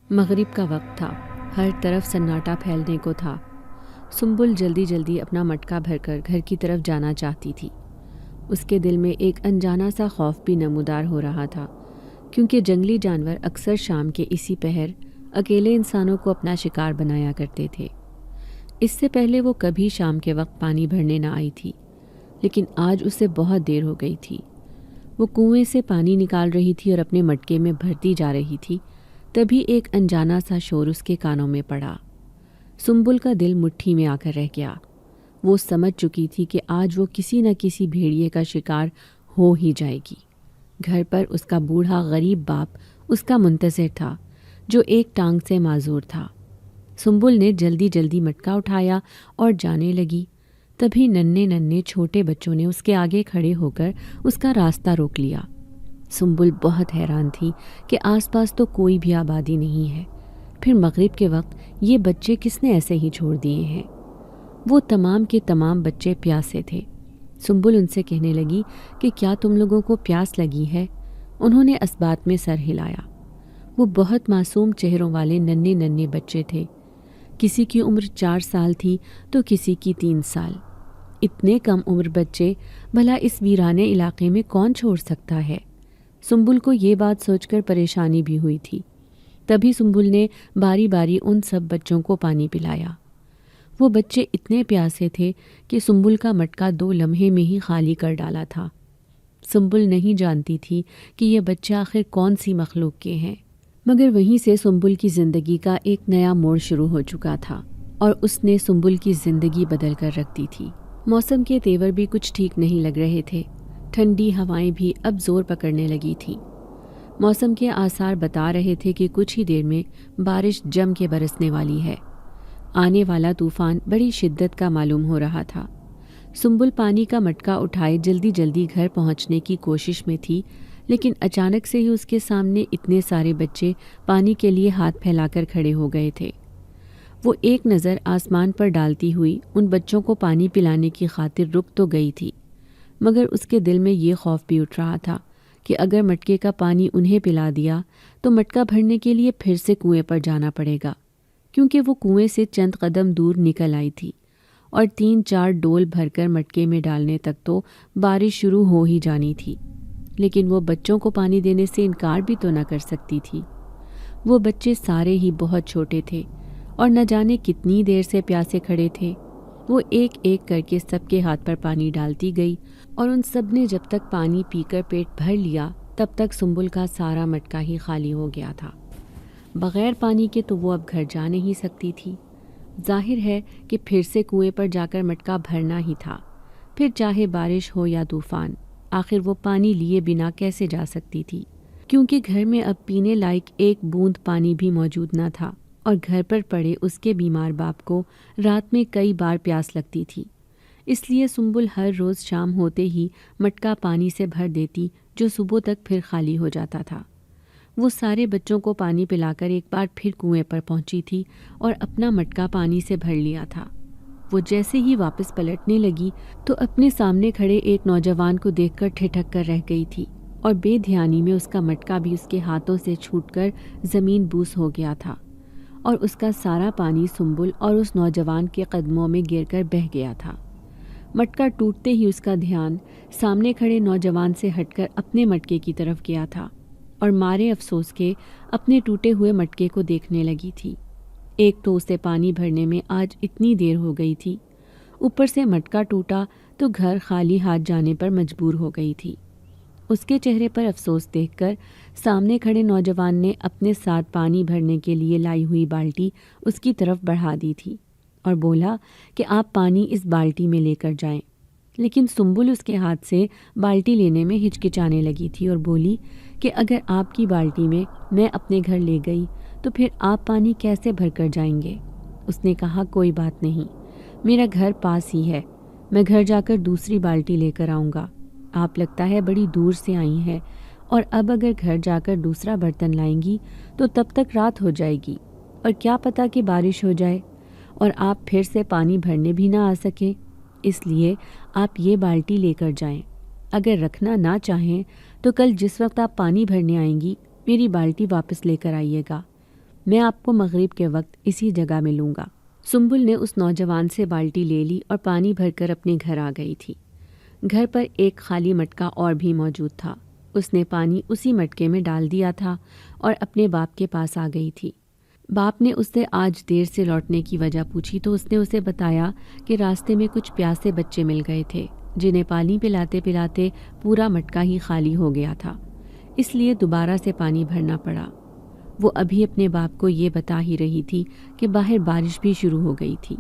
मगरिब का वक्त था। हर तरफ सन्नाटा फैलने को था। सुंबुल जल्दी जल्दी अपना मटका भरकर घर की तरफ जाना चाहती थी। उसके दिल में एक अनजाना सा खौफ भी नमूदार हो रहा था, क्योंकि जंगली जानवर अक्सर शाम के इसी पहर अकेले इंसानों को अपना शिकार बनाया करते थे। इससे पहले वो कभी शाम के वक्त पानी भरने ना आई थी, लेकिन आज उसे बहुत देर हो गई थी। वो कुएं से पानी निकाल रही थी और अपने मटके में भरती जा रही थी। तभी एक अनजाना सा शोर उसके कानों में पड़ा। सुंबुल का दिल मुट्ठी में आकर रह गया। वो समझ चुकी थी कि आज वो किसी न किसी भेड़िए का शिकार हो ही जाएगी। घर पर उसका बूढ़ा गरीब बाप उसका मुंतज़िर था, जो एक टांग से माजूर था। सुंबुल ने जल्दी जल्दी मटका उठाया और जाने लगी। तभी नन्हे नन्हे छोटे बच्चों ने उसके आगे खड़े होकर उसका रास्ता रोक लिया। सुंबुल बहुत हैरान थी कि आसपास तो कोई भी आबादी नहीं है। फिर मगरिब के वक्त ये बच्चे किसने ऐसे ही छोड़ दिए हैं? वो तमाम के तमाम बच्चे प्यासे थे। सुंबुल उनसे कहने लगी कि क्या तुम लोगों को प्यास लगी है? उन्होंने असबात में सर हिलाया। वो बहुत मासूम चेहरों वाले नन्हे नन्हे बच्चे थे। किसी की उम्र 4 साल थी तो किसी की 3 साल। इतने कम उम्र बच्चे भला इस वीराने इलाके में कौन छोड़ सकता है? सुंबुल को ये बात सोचकर परेशानी भी हुई थी। तभी सुंबुल ने बारी बारी उन सब बच्चों को पानी पिलाया। वो बच्चे इतने प्यासे थे कि सुंबुल का मटका 2 लम्हे में ही खाली कर डाला था। सुंबुल नहीं जानती थी कि ये बच्चे आखिर कौन सी मखलूक के हैं, मगर वहीं से सुंबुल की ज़िंदगी का एक नया मोड़ शुरू हो चुका था और उसने सुंबुल की ज़िंदगी बदल कर रख दी थी। मौसम के तेवर भी कुछ ठीक नहीं लग रहे थे। ठंडी हवाएं भी अब जोर पकड़ने लगी थी। मौसम के आसार बता रहे थे कि कुछ ही देर में बारिश जम के बरसने वाली है। आने वाला तूफान बड़ी शिद्दत का मालूम हो रहा था। सुंबुल पानी का मटका उठाए जल्दी जल्दी घर पहुंचने की कोशिश में थी, लेकिन अचानक से ही उसके सामने इतने सारे बच्चे पानी के लिए हाथ फैलाकर खड़े हो गए थे। वो एक नज़र आसमान पर डालती हुई उन बच्चों को पानी पिलाने की खातिर रुक तो गई थी, मगर उसके दिल में ये खौफ भी उठ रहा था कि अगर मटके का पानी उन्हें पिला दिया तो मटका भरने के लिए फिर से कुएं पर जाना पड़ेगा, क्योंकि वो कुएं से चंद कदम दूर निकल आई थी और 3-4 डोल भरकर मटके में डालने तक तो बारिश शुरू हो ही जानी थी। लेकिन वो बच्चों को पानी देने से इनकार भी तो न कर सकती थी। वो बच्चे सारे ही बहुत छोटे थे और न जाने कितनी देर से प्यासे खड़े थे। वो एक एक करके सबके हाथ पर पानी डालती गई और उन सब ने जब तक पानी पीकर पेट भर लिया तब तक सुंबुल का सारा मटका ही खाली हो गया था। बग़ैर पानी के तो वो अब घर जा नहीं सकती थी। जाहिर है कि फिर से कुएं पर जाकर मटका भरना ही था। फिर चाहे बारिश हो या तूफान, आखिर वो पानी लिए बिना कैसे जा सकती थी, क्योंकि घर में अब पीने लायक एक बूंद पानी भी मौजूद न था और घर पर पड़े उसके बीमार बाप को रात में कई बार प्यास लगती थी। इसलिए सुंबुल हर रोज़ शाम होते ही मटका पानी से भर देती, जो सुबह तक फिर खाली हो जाता था। वो सारे बच्चों को पानी पिलाकर एक बार फिर कुएं पर पहुंची थी और अपना मटका पानी से भर लिया था। वो जैसे ही वापस पलटने लगी तो अपने सामने खड़े एक नौजवान को देखकर ठिठक कर रह गई थी और बेध्यानी में उसका मटका भी उसके हाथों से छूटकर ज़मीन बूस हो गया था और उसका सारा पानी सुंबुल और उस नौजवान के कदमों में गिरकर बह गया था। मटका टूटते ही उसका ध्यान सामने खड़े नौजवान से हटकर अपने मटके की तरफ गया था और मारे अफसोस के अपने टूटे हुए मटके को देखने लगी थी। एक तो उसे पानी भरने में आज इतनी देर हो गई थी, ऊपर से मटका टूटा तो घर खाली हाथ जाने पर मजबूर हो गई थी। उसके चेहरे पर अफसोस देखकर सामने खड़े नौजवान ने अपने साथ पानी भरने के लिए लाई हुई बाल्टी उसकी तरफ बढ़ा दी थी और बोला कि आप पानी इस बाल्टी में लेकर जाएं। लेकिन सुंबुल उसके हाथ से बाल्टी लेने में हिचकिचाने लगी थी और बोली कि अगर आपकी बाल्टी में मैं अपने घर ले गई तो फिर आप पानी कैसे भर कर जाएंगे? उसने कहा, कोई बात नहीं, मेरा घर पास ही है, मैं घर जाकर दूसरी बाल्टी लेकर आऊँगा। आप लगता है बड़ी दूर से आई हैं और अब अगर घर जाकर दूसरा बर्तन लाएंगी तो तब तक रात हो जाएगी और क्या पता कि बारिश हो जाए और आप फिर से पानी भरने भी ना आ सकें। इसलिए आप ये बाल्टी लेकर जाएं। अगर रखना ना चाहें तो कल जिस वक्त आप पानी भरने आएंगी मेरी बाल्टी वापस लेकर आइएगा। मैं आपको मगरिब के वक्त इसी जगह मिलूंगा। सुंबुल ने उस नौजवान से बाल्टी ले ली और पानी भरकर अपने घर आ गई थी। घर पर एक खाली मटका और भी मौजूद था। उसने पानी उसी मटके में डाल दिया था और अपने बाप के पास आ गई थी। बाप ने उससे आज देर से लौटने की वजह पूछी तो उसने उसे बताया कि रास्ते में कुछ प्यासे बच्चे मिल गए थे, जिन्हें पानी पिलाते पिलाते पूरा मटका ही खाली हो गया था, इसलिए दोबारा से पानी भरना पड़ा। वो अभी अपने बाप को ये बता ही रही थी कि बाहर बारिश भी शुरू हो गई थी।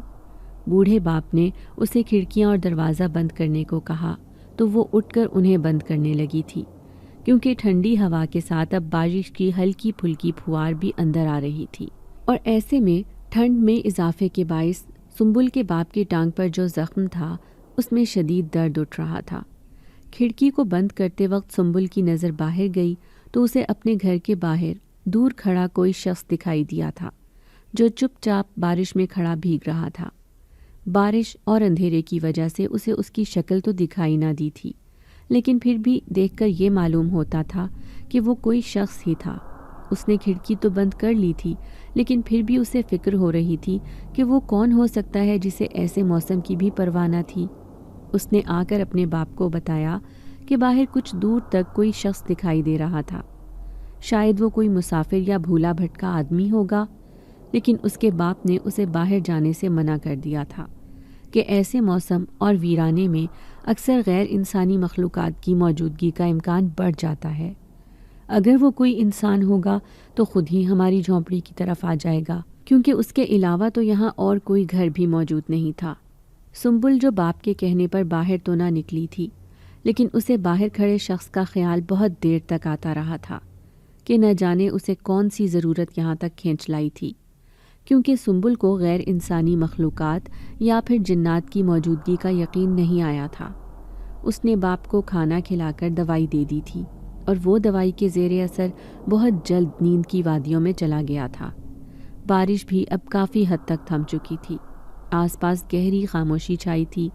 बूढ़े बाप ने उसे खिड़कियां और दरवाज़ा बंद करने को कहा तो वो उठकर उन्हें बंद करने लगी थी, क्योंकि ठंडी हवा के साथ अब बारिश की हल्की फुल्की फुहार भी अंदर आ रही थी। और ऐसे में ठंड में इजाफे के बाइस सुंबुल के बाप की टांग पर जो ज़ख्म था उसमें शदीद दर्द उठ रहा था। खिड़की को बंद करते वक्त सुंबुल की नज़र बाहर गई तो उसे अपने घर के बाहर दूर खड़ा कोई शख्स दिखाई दिया था, जो चुपचाप बारिश में खड़ा भीग रहा था। बारिश और अंधेरे की वजह से उसे उसकी शक्ल तो दिखाई ना दी थी, लेकिन फिर भी देखकर ये मालूम होता था कि वो कोई शख्स ही था। उसने खिड़की तो बंद कर ली थी, लेकिन फिर भी उसे फिक्र हो रही थी कि वो कौन हो सकता है जिसे ऐसे मौसम की भी परवाह न थी। उसने आकर अपने बाप को बताया कि बाहर कुछ दूर तक कोई शख्स दिखाई दे रहा था। शायद वो कोई मुसाफिर या भूला भटका आदमी होगा, लेकिन उसके बाप ने उसे बाहर जाने से मना कर दिया था कि ऐसे मौसम और वीराने में अक्सर गैर इंसानी मखलूक़ात की मौजूदगी का इम्कान बढ़ जाता है। अगर वो कोई इंसान होगा तो ख़ुद ही हमारी झोंपड़ी की तरफ आ जाएगा, क्योंकि उसके अलावा तो यहाँ और कोई घर भी मौजूद नहीं था। सुंबुल जो बाप के कहने पर बाहर तो ना निकली थी, लेकिन उसे बाहर खड़े शख्स का ख्याल बहुत देर तक आता रहा था कि न जाने उसे कौन सी ज़रूरत यहाँ तक खींच लाई थी, क्योंकि सुंबुल को गैर इंसानी मखलूक़ात या फिर जिन्नात की मौजूदगी का यकीन नहीं आया था। उसने बाप को खाना खिलाकर दवाई दे दी थी और वो दवाई के ज़ेरे असर बहुत जल्द नींद की वादियों में चला गया था। बारिश भी अब काफ़ी हद तक थम चुकी थी। आसपास गहरी खामोशी छाई थी,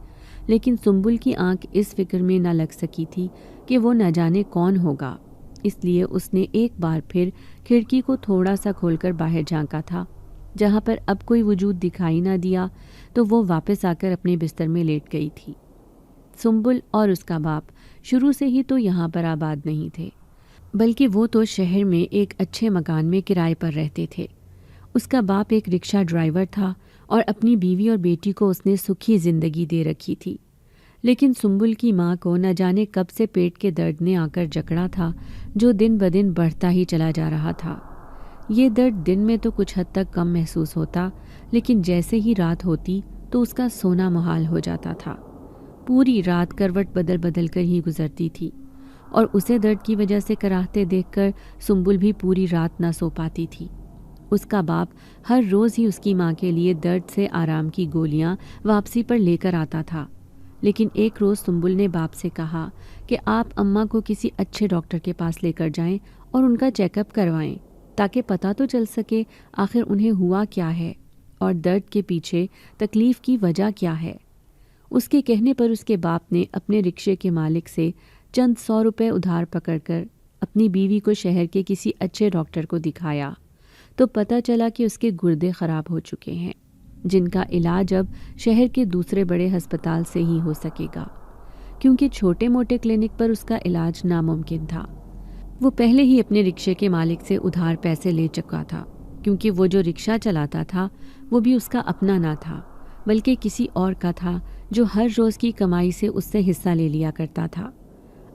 लेकिन सुंबुल की आंख इस फिक्र में न लग सकी थी कि वो न जाने कौन होगा। इसलिए उसने एक बार फिर खिड़की को थोड़ा सा खोलकर बाहर झांका था। जहाँ पर अब कोई वजूद दिखाई ना दिया तो वो वापस आकर अपने बिस्तर में लेट गई थी। सुंबुल और उसका बाप शुरू से ही तो यहाँ पर आबाद नहीं थे, बल्कि वो तो शहर में एक अच्छे मकान में किराए पर रहते थे। उसका बाप एक रिक्शा ड्राइवर था और अपनी बीवी और बेटी को उसने सुखी ज़िंदगी दे रखी थी। लेकिन सुंबुल की माँ को न जाने कब से पेट के दर्द ने आकर जकड़ा था, जो दिन ब दिन बढ़ता ही चला जा रहा था। ये दर्द दिन में तो कुछ हद तक कम महसूस होता, लेकिन जैसे ही रात होती तो उसका सोना मुहाल हो जाता था। पूरी रात करवट बदल बदल कर ही गुजरती थी और उसे दर्द की वजह से कराहते देखकर सुंबुल भी पूरी रात ना सो पाती थी। उसका बाप हर रोज़ ही उसकी माँ के लिए दर्द से आराम की गोलियाँ वापसी पर लेकर आता था, लेकिन एक रोज़ सुंबुल ने बाप से कहा कि आप अम्मा को किसी अच्छे डॉक्टर के पास लेकर जाएं और उनका चेकअप करवाएं, ताकि पता तो चल सके आखिर उन्हें हुआ क्या है और दर्द के पीछे तकलीफ़ की वजह क्या है। उसके कहने पर उसके बाप ने अपने रिक्शे के मालिक से चंद 100 रुपये उधार पकड़कर अपनी बीवी को शहर के किसी अच्छे डॉक्टर को दिखाया तो पता चला कि उसके गुर्दे ख़राब हो चुके हैं, जिनका इलाज अब शहर के दूसरे बड़े अस्पताल से ही हो सकेगा, क्योंकि छोटे मोटे क्लिनिक पर उसका इलाज नामुमकिन था। वो पहले ही अपने रिक्शे के मालिक से उधार पैसे ले चुका था, क्योंकि वो जो रिक्शा चलाता था वो भी उसका अपना ना था, बल्कि किसी और का था जो हर रोज़ की कमाई से उससे हिस्सा ले लिया करता था।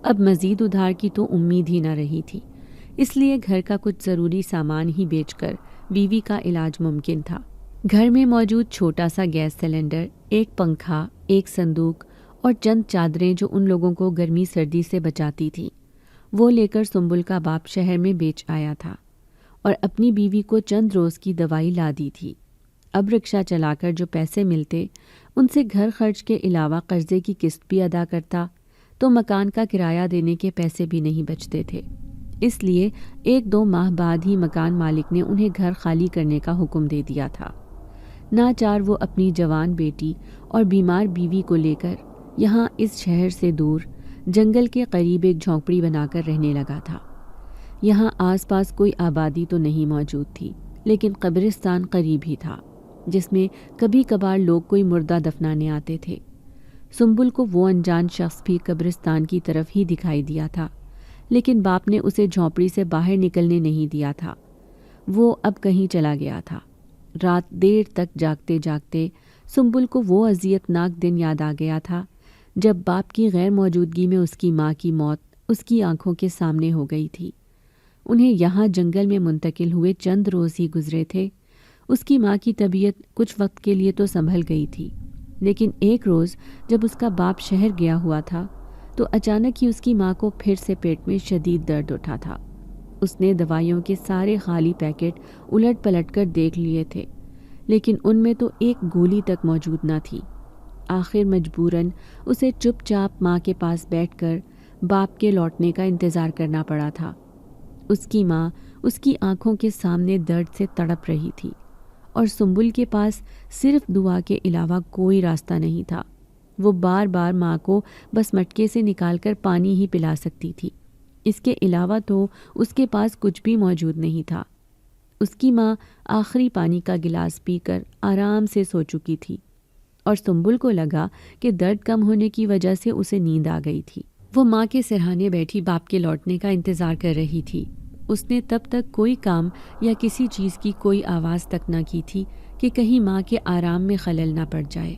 अब मज़ीद उधार की तो उम्मीद ही न रही थी, इसलिए घर का कुछ ज़रूरी सामान ही बेचकर बीवी का इलाज मुमकिन था। घर में मौजूद छोटा सा गैस सिलेंडर, एक पंखा, एक संदूक और चंद चादरें जो उन लोगों को गर्मी सर्दी से बचाती थी, वो लेकर सुंबुल का बाप शहर में बेच आया था और अपनी बीवी को चंद रोज़ की दवाई ला दी थी। अब रिक्शा चलाकर जो पैसे मिलते उनसे घर खर्च के अलावा कर्जे की किस्त भी अदा करता तो मकान का किराया देने के पैसे भी नहीं बचते थे। इसलिए 1-2 माह बाद ही मकान मालिक ने उन्हें घर खाली करने का हुक्म दे दिया था। नाचार वो अपनी जवान बेटी और बीमार बीवी को लेकर यहाँ इस शहर से दूर जंगल के करीब एक झोंपड़ी बनाकर रहने लगा था। यहाँ आसपास कोई आबादी तो नहीं मौजूद थी, लेकिन कब्रिस्तान करीब ही था, जिसमें कभी कभार लोग कोई मुर्दा दफनाने आते थे। सुंबुल को वो अनजान शख्स भी कब्रिस्तान की तरफ ही दिखाई दिया था, लेकिन बाप ने उसे झोंपड़ी से बाहर निकलने नहीं दिया था। वो अब कहीं चला गया था। रात देर तक जागते जागते सुंबुल को वो अजियतनाक दिन याद आ गया था जब बाप की गैर मौजूदगी में उसकी माँ की मौत उसकी आंखों के सामने हो गई थी। उन्हें यहाँ जंगल में मुंतकिल हुए चंद रोज़ ही गुजरे थे। उसकी माँ की तबीयत कुछ वक्त के लिए तो संभल गई थी, लेकिन एक रोज़ जब उसका बाप शहर गया हुआ था तो अचानक ही उसकी माँ को फिर से पेट में शदीद दर्द उठा था। उसने दवाइयों के सारे खाली पैकेट उलट पलट कर देख लिए थे, लेकिन उनमें तो एक गोली तक मौजूद न थी। आखिर मजबूरन उसे चुपचाप माँ के पास बैठकर बाप के लौटने का इंतज़ार करना पड़ा था। उसकी माँ उसकी आंखों के सामने दर्द से तड़प रही थी और सुंबुल के पास सिर्फ दुआ के अलावा कोई रास्ता नहीं था। वो बार बार माँ को बस मटके से निकालकर पानी ही पिला सकती थी, इसके अलावा तो उसके पास कुछ भी मौजूद नहीं था। उसकी माँ आखिरी पानी का गिलास पीकर आराम से सो चुकी थी और सुंबुल को लगा कि दर्द कम होने की वजह से उसे नींद आ गई थी। वो माँ के सिरहाने बैठी बाप के लौटने का इंतज़ार कर रही थी। उसने तब तक कोई काम या किसी चीज़ की कोई आवाज़ तक न की थी कि कहीं माँ के आराम में खलल ना पड़ जाए।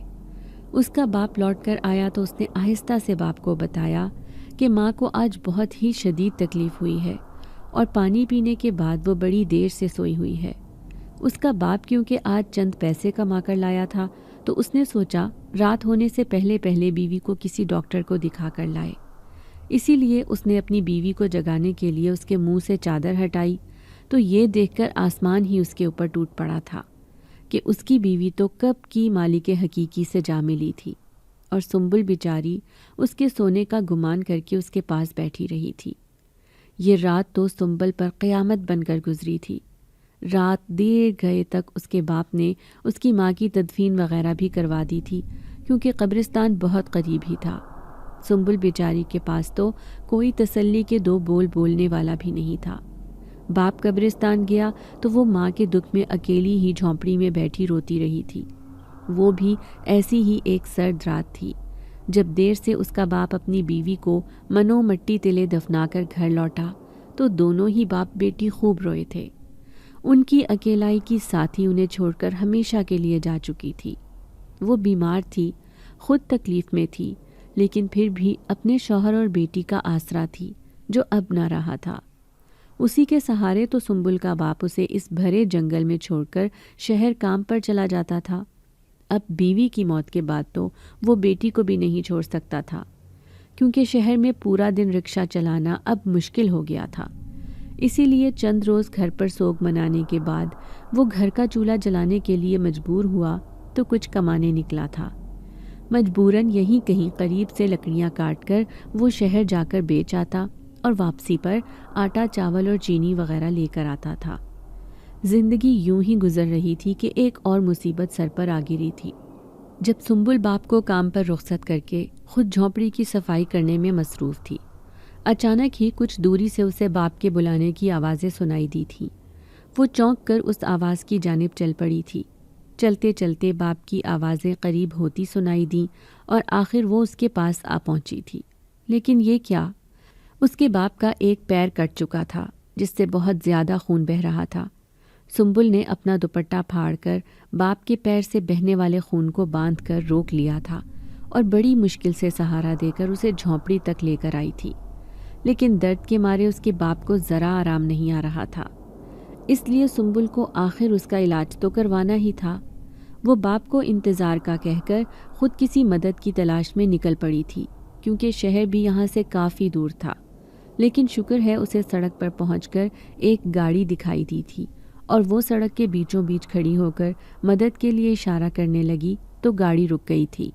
उसका बाप लौट कर आया तो उसने आहिस्ता से बाप को बताया कि माँ को आज बहुत ही शदीद तकलीफ़ हुई है और पानी पीने के बाद वो बड़ी देर से सोई हुई है। उसका बाप क्योंकि आज चंद पैसे कमा कर लाया था तो उसने सोचा रात होने से पहले पहले बीवी को किसी डॉक्टर को दिखा कर लाए। इसीलिए उसने अपनी बीवी को जगाने के लिए उसके मुंह से चादर हटाई तो ये देखकर आसमान ही उसके ऊपर टूट पड़ा था कि उसकी बीवी तो कब की मालिक हकीकी से जा मिली थी और सुंबुल बेचारी उसके सोने का गुमान करके उसके पास बैठी रही थी। ये रात तो सुंबुल पर क़यामत बनकर गुजरी थी। रात देर गए तक उसके बाप ने उसकी माँ की तदफीन वगैरह भी करवा दी थी, क्योंकि कब्रिस्तान बहुत करीब ही था। सुंबुल बेचारी के पास तो कोई तसल्ली के दो बोल बोलने वाला भी नहीं था। बाप कब्रिस्तान गया तो वो माँ के दुख में अकेली ही झोंपड़ी में बैठी रोती रही थी। वो भी ऐसी ही एक सर्द रात थी जब देर से उसका बाप अपनी बीवी को मनो मट्टी तिले दफनाकर घर लौटा तो दोनों ही बाप बेटी खूब रोए थे। उनकी अकेलाई की साथी उन्हें छोड़कर हमेशा के लिए जा चुकी थी। वो बीमार थी, खुद तकलीफ़ में थी, लेकिन फिर भी अपने शौहर और बेटी का आसरा थी जो अब ना रहा था। उसी के सहारे तो सुंबुल का बाप उसे इस भरे जंगल में छोड़कर शहर काम पर चला जाता था। अब बीवी की मौत के बाद तो वो बेटी को भी नहीं छोड़ सकता था, क्योंकि शहर में पूरा दिन रिक्शा चलाना अब मुश्किल हो गया था। इसीलिए चंद रोज़ घर पर सोग मनाने के बाद वो घर का चूल्हा जलाने के लिए मजबूर हुआ तो कुछ कमाने निकला था। मजबूरन यहीं कहीं करीब से लकड़ियाँ काट कर वो शहर जाकर बेच आता और वापसी पर आटा चावल और चीनी वगैरह लेकर आता था। ज़िंदगी यूं ही गुजर रही थी कि एक और मुसीबत सर पर आ गिरी थी। जब सुंबुल बाप को काम पर रुखसत करके खुद झोंपड़ी की सफाई करने में मसरूफ़ थी, अचानक ही कुछ दूरी से उसे बाप के बुलाने की आवाज़ें सुनाई दी थीं। वो चौंक कर उस आवाज़ की जानिब चल पड़ी थी। चलते चलते बाप की आवाज़ें करीब होती सुनाई दीं और आखिर वो उसके पास आ पहुंची थी। लेकिन ये क्या, उसके बाप का एक पैर कट चुका था जिससे बहुत ज़्यादा खून बह रहा था। सुंबुल ने अपना दुपट्टा फाड़कर बाप के पैर से बहने वाले खून को बांधकर रोक लिया था और बड़ी मुश्किल से सहारा देकर उसे झोंपड़ी तक लेकर आई थी। लेकिन दर्द के मारे उसके बाप को ज़रा आराम नहीं आ रहा था, इसलिए सुंबुल को आखिर उसका इलाज तो करवाना ही था। वो बाप को इंतज़ार का कहकर खुद किसी मदद की तलाश में निकल पड़ी थी, क्योंकि शहर भी यहाँ से काफ़ी दूर था। लेकिन शुक्र है उसे सड़क पर पहुंचकर एक गाड़ी दिखाई दी थी और वो सड़क के बीचों बीच खड़ी होकर मदद के लिए इशारा करने लगी तो गाड़ी रुक गई थी।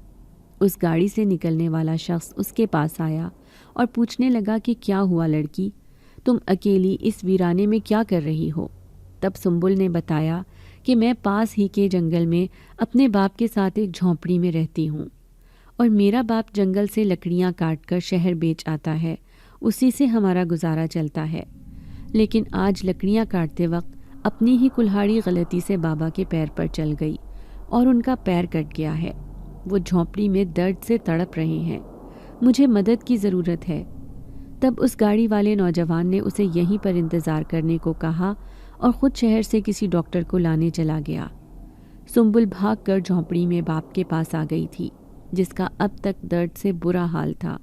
उस गाड़ी से निकलने वाला शख्स उसके पास आया और पूछने लगा कि क्या हुआ लड़की, तुम अकेली इस वीराने में क्या कर रही हो। तब सुंबुल ने बताया कि मैं पास ही के जंगल में अपने बाप के साथ एक झोंपड़ी में रहती हूँ और मेरा बाप जंगल से लकड़ियाँ काट कर शहर बेच आता है, उसी से हमारा गुजारा चलता है। लेकिन आज लकड़ियाँ काटते वक्त अपनी ही कुल्हाड़ी गलती से बाबा के पैर पर चल गई और उनका पैर कट गया है। वो झोंपड़ी में दर्द से तड़प रहे हैं। मुझे मदद की ज़रूरत है। तब उस गाड़ी वाले नौजवान ने उसे यहीं पर इंतज़ार करने को कहा और ख़ुद शहर से किसी डॉक्टर को लाने चला गया। सुंबुल भागकर झोंपड़ी में बाप के पास आ गई थी, जिसका अब तक दर्द से बुरा हाल था,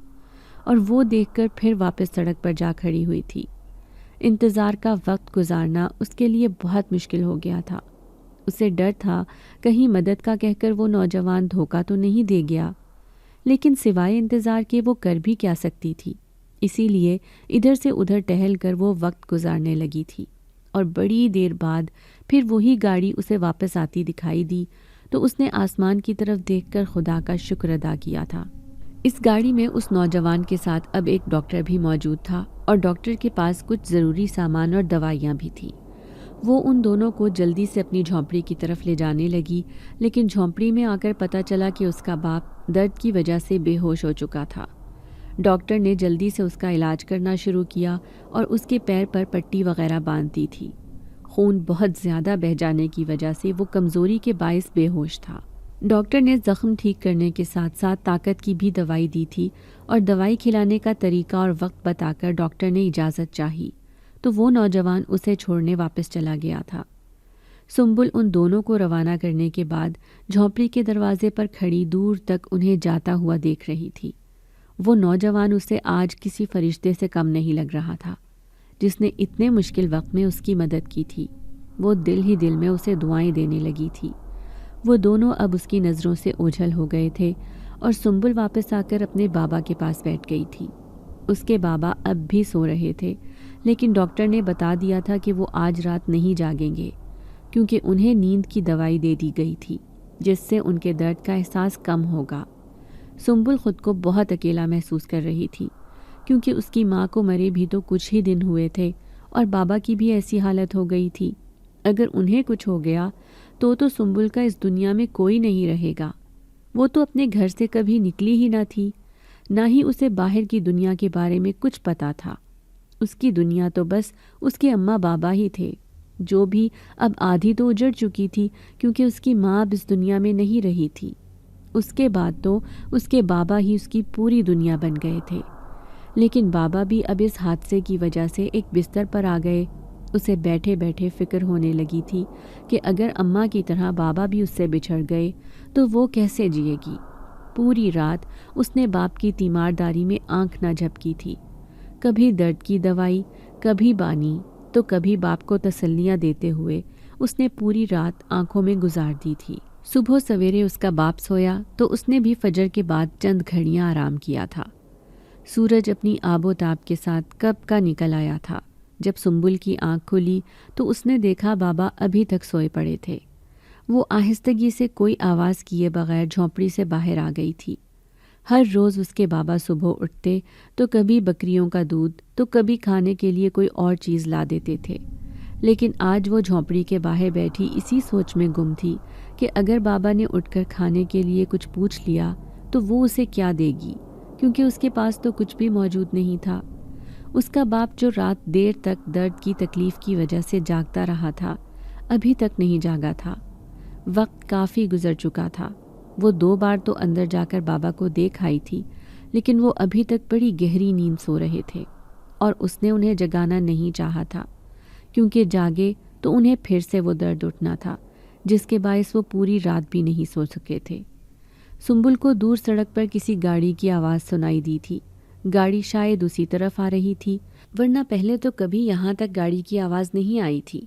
और वो देखकर फिर वापस सड़क पर जा खड़ी हुई थी। इंतज़ार का वक्त गुजारना उसके लिए बहुत मुश्किल हो गया था। उसे डर था कहीं मदद का कहकर वो नौजवान धोखा तो नहीं दे गया, लेकिन सिवाय इंतज़ार के वो कर भी क्या सकती थी। इसीलिए इधर से उधर टहल कर वो वक्त गुजारने लगी थी, और बड़ी देर बाद फिर वही गाड़ी उसे वापस आती दिखाई दी तो उसने आसमान की तरफ देखकर खुदा का शुक्र अदा किया था। इस गाड़ी में उस नौजवान के साथ अब एक डॉक्टर भी मौजूद था, और डॉक्टर के पास कुछ ज़रूरी सामान और दवाइयाँ भी थी। वो उन दोनों को जल्दी से अपनी झोंपड़ी की तरफ ले जाने लगी, लेकिन झोंपड़ी में आकर पता चला कि उसका बाप दर्द की वजह से बेहोश हो चुका था। डॉक्टर ने जल्दी से उसका इलाज करना शुरू किया और उसके पैर पर पट्टी वगैरह बांध दी थी। खून बहुत ज़्यादा बह जाने की वजह से वो कमज़ोरी के बायस बेहोश था। डॉक्टर ने ज़ख्म ठीक करने के साथ साथ ताकत की भी दवाई दी थी, और दवाई खिलाने का तरीका और वक्त बताकर डॉक्टर ने इजाज़त चाही, तो वो नौजवान उसे छोड़ने वापस चला गया था। सुंबुल उन दोनों को रवाना करने के बाद झोंपड़ी के दरवाजे पर खड़ी दूर तक उन्हें जाता हुआ देख रही थी। वो नौजवान उसे आज किसी फरिश्ते से कम नहीं लग रहा था, जिसने इतने मुश्किल वक्त में उसकी मदद की थी। वो दिल ही दिल में उसे दुआएं देने लगी थी। वो दोनों अब उसकी नज़रों से ओझल हो गए थे, और सुंबुल वापस आकर अपने बाबा के पास बैठ गई थी। उसके बाबा अब भी सो रहे थे, लेकिन डॉक्टर ने बता दिया था कि वो आज रात नहीं जागेंगे, क्योंकि उन्हें नींद की दवाई दे दी गई थी, जिससे उनके दर्द का एहसास कम होगा। सुंबुल खुद को बहुत अकेला महसूस कर रही थी, क्योंकि उसकी माँ को मरे भी तो कुछ ही दिन हुए थे, और बाबा की भी ऐसी हालत हो गई थी। अगर उन्हें कुछ हो गया तो सुंबुल का इस दुनिया में कोई नहीं रहेगा। वो तो अपने घर से कभी निकली ही ना थी, ना ही उसे बाहर की दुनिया के बारे में कुछ पता था। उसकी दुनिया तो बस उसके अम्मा बाबा ही थे, जो भी अब आधी तो उजड़ चुकी थी, क्योंकि उसकी माँ अब इस दुनिया में नहीं रही थी। उसके बाद तो उसके बाबा ही उसकी पूरी दुनिया बन गए थे। लेकिन बाबा भी अब इस हादसे की वजह से एक बिस्तर पर आ गए। उसे बैठे बैठे फिक्र होने लगी थी कि अगर अम्मा की तरह बाबा भी उससे बिछड़ गए तो वो कैसे जिएगी। पूरी रात उसने बाप की तीमारदारी में आंख न झपकी थी। कभी दर्द की दवाई, कभी बानी, तो कभी बाप को तसल्लियाँ देते हुए उसने पूरी रात आंखों में गुजार दी थी। सुबह सवेरे उसका बाप सोया तो उसने भी फजर के बाद चंद घड़ियाँ आराम किया था। सूरज अपनी आबोताब के साथ कब का निकल आया था। जब सुंबुल की आंख खुली तो उसने देखा बाबा अभी तक सोए पड़े थे। वो आहिस्तगी से कोई आवाज़ किए बगैर झोंपड़ी से बाहर आ गई थी। हर रोज़ उसके बाबा सुबह उठते तो कभी बकरियों का दूध तो कभी खाने के लिए कोई और चीज़ ला देते थे, लेकिन आज वो झोंपड़ी के बाहर बैठी इसी सोच में गुम थी कि अगर बाबा ने उठकर खाने के लिए कुछ पूछ लिया तो वो उसे क्या देगी, क्योंकि उसके पास तो कुछ भी मौजूद नहीं था। उसका बाप जो रात देर तक दर्द की तकलीफ़ की वजह से जागता रहा था, अभी तक नहीं जागा था। वक्त काफ़ी गुजर चुका था। वो 2 बार तो अंदर जाकर बाबा को देख आई थी, लेकिन वो अभी तक बड़ी गहरी नींद सो रहे थे, और उसने उन्हें जगाना नहीं चाहा था, क्योंकि जागे तो उन्हें फिर से वो दर्द उठना था, जिसके बायस वो पूरी रात भी नहीं सो सके थे। सुंबुल को दूर सड़क पर किसी गाड़ी की आवाज़ सुनाई दी थी। गाड़ी शायद उसी तरफ आ रही थी, वरना पहले तो कभी यहाँ तक गाड़ी की आवाज़ नहीं आई थी।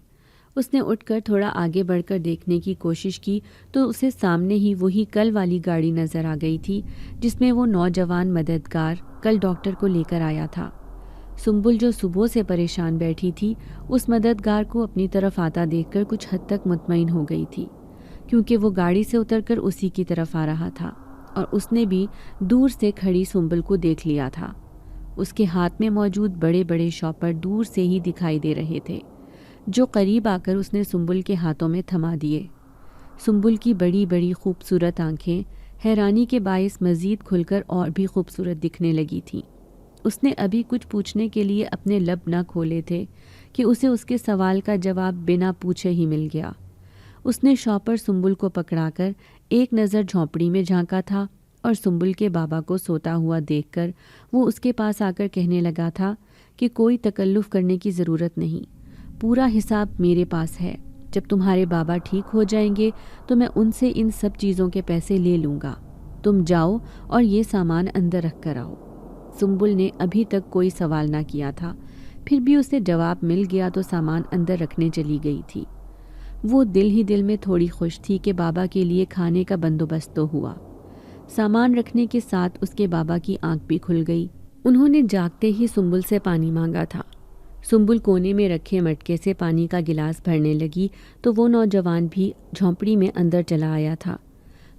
उसने उठकर थोड़ा आगे बढ़कर देखने की कोशिश की तो उसे सामने ही वही कल वाली गाड़ी नज़र आ गई थी, जिसमें वो नौजवान मददगार कल डॉक्टर को लेकर आया था। सुंबुल जो सुबह से परेशान बैठी थी, उस मददगार को अपनी तरफ आता देखकर कुछ हद तक मुतमईन हो गई थी, क्योंकि वो गाड़ी से उतरकर उसी की तरफ आ रहा था, और उसने भी दूर से खड़ी सुंबुल को देख लिया था। उसके हाथ में मौजूद बड़े बड़े शॉपर दूर से ही दिखाई दे रहे थे, जो करीब आकर उसने सुंबुल के हाथों में थमा दिए। सुंबुल की बड़ी बड़ी खूबसूरत आंखें हैरानी के बायस मज़ीद खुलकर और भी खूबसूरत दिखने लगी थीं। उसने अभी कुछ पूछने के लिए अपने लब न खोले थे कि उसे उसके सवाल का जवाब बिना पूछे ही मिल गया। उसने शॉपर सुंबुल को पकड़ाकर एक नज़र झोंपड़ी में झांका था और सुंबुल के बाबा को सोता हुआ देखकर वो उसके पास आकर कहने लगा था कि कोई तकल्लुफ़ करने की ज़रूरत नहीं, पूरा हिसाब मेरे पास है। जब तुम्हारे बाबा ठीक हो जाएंगे तो मैं उनसे इन सब चीज़ों के पैसे ले लूँगा। तुम जाओ और ये सामान अंदर रख कर आओ। सुंबुल ने अभी तक कोई सवाल ना किया था, फिर भी उसे जवाब मिल गया तो सामान अंदर रखने चली गई थी। वो दिल ही दिल में थोड़ी खुश थी कि बाबा के लिए खाने का बंदोबस्त तो हुआ। सामान रखने के साथ उसके बाबा की आंख भी खुल गई। उन्होंने जागते ही सुंबुल से पानी मांगा था। सुंबुल कोने में रखे मटके से पानी का गिलास भरने लगी तो वो नौजवान भी झोंपड़ी में अंदर चला आया था।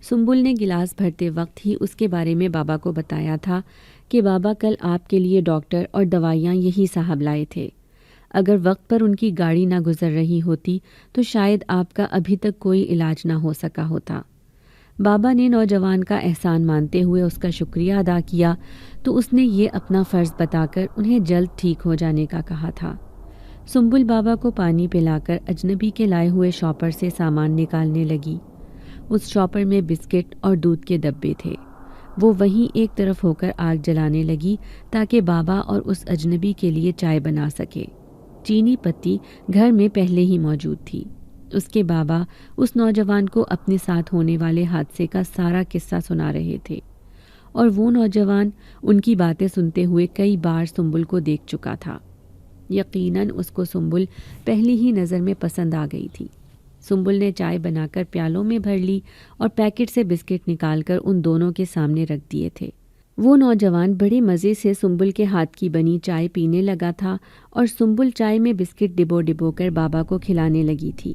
सुंबुल ने गिलास भरते वक्त ही उसके बारे में बाबा को बताया था कि बाबा कल आपके लिए डॉक्टर और दवाइयाँ यही साहब लाए थे। अगर वक्त पर उनकी गाड़ी ना गुजर रही होती तो शायद आपका अभी तक कोई इलाज ना हो सका होता। बाबा ने नौजवान का एहसान मानते हुए उसका शुक्रिया अदा किया तो उसने ये अपना फ़र्ज़ बताकर उन्हें जल्द ठीक हो जाने का कहा था। सुंबुल बाबा को पानी पिलाकर अजनबी के लाए हुए शॉपर से सामान निकालने लगी। उस शॉपर में बिस्किट और दूध के डब्बे थे। वो वहीं एक तरफ होकर आग जलाने लगी ताकि बाबा और उस अजनबी के लिए चाय बना सके। चीनी पत्ती घर में पहले ही मौजूद थी। उसके बाबा उस नौजवान को अपने साथ होने वाले हादसे का सारा किस्सा सुना रहे थे और वो नौजवान उनकी बातें सुनते हुए कई बार सुंबुल को देख चुका था। यकीनन उसको सुंबुल पहली ही नज़र में पसंद आ गई थी। सुंबुल ने चाय बनाकर प्यालों में भर ली और पैकेट से बिस्किट निकालकर उन दोनों के सामने रख दिए थे। वो नौजवान बड़े मज़े से सुंबुल के हाथ की बनी चाय पीने लगा था और सुंबुल चाय में बिस्किट डिबो डिबो कर बाबा को खिलाने लगी थी।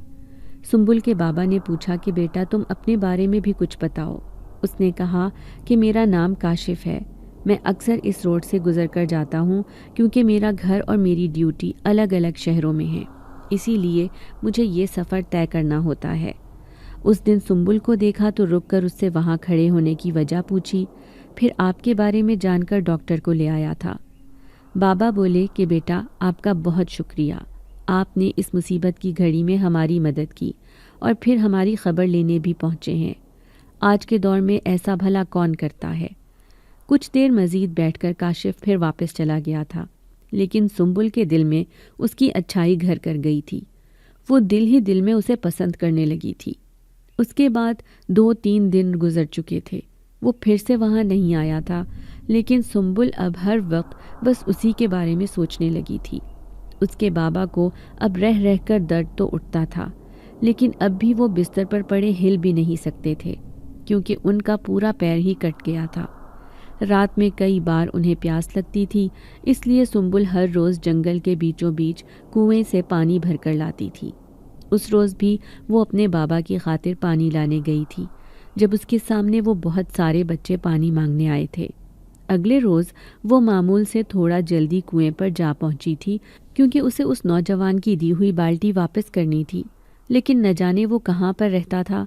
सुंबुल के बाबा ने पूछा कि बेटा तुम अपने बारे में भी कुछ बताओ। उसने कहा कि मेरा नाम काशिफ है। मैं अक्सर इस रोड से गुजर कर जाता हूँ क्योंकि मेरा घर और मेरी ड्यूटी अलग अलग शहरों में है, इसीलिए मुझे ये सफ़र तय करना होता है। उस दिन सुंबुल को देखा तो रुककर उससे वहाँ खड़े होने की वजह पूछी, फिर आपके बारे में जानकर डॉक्टर को ले आया था। बाबा बोले कि बेटा आपका बहुत शुक्रिया, आपने इस मुसीबत की घड़ी में हमारी मदद की और फिर हमारी खबर लेने भी पहुँचे हैं। आज के दौर में ऐसा भला कौन करता है। कुछ देर मज़ीद बैठकर काशिफ फिर वापस चला गया था, लेकिन सुंबुल के दिल में उसकी अच्छाई घर कर गई थी। वो दिल ही दिल में उसे पसंद करने लगी थी। उसके बाद 2-3 दिन गुजर चुके थे। वो फिर से वहाँ नहीं आया था, लेकिन सुंबुल अब हर वक्त बस उसी के बारे में सोचने लगी थी। उसके बाबा को अब रह रहकर दर्द तो उठता था, लेकिन अब भी वो बिस्तर पर पड़े हिल भी नहीं सकते थे क्योंकि उनका पूरा पैर ही कट गया था। रात में कई बार उन्हें प्यास लगती थी, इसलिए सुंबुल हर रोज़ जंगल के बीचों बीच कुएं से पानी भरकर लाती थी। उस रोज़ भी वो अपने बाबा की खातिर पानी लाने गई थी जब उसके सामने वो बहुत सारे बच्चे पानी मांगने आए थे। अगले रोज़ वो मामूल से थोड़ा जल्दी कुएं पर जा पहुंची थी क्योंकि उसे उस नौजवान की दी हुई बाल्टी वापस करनी थी, लेकिन न जाने वो कहाँ पर रहता था।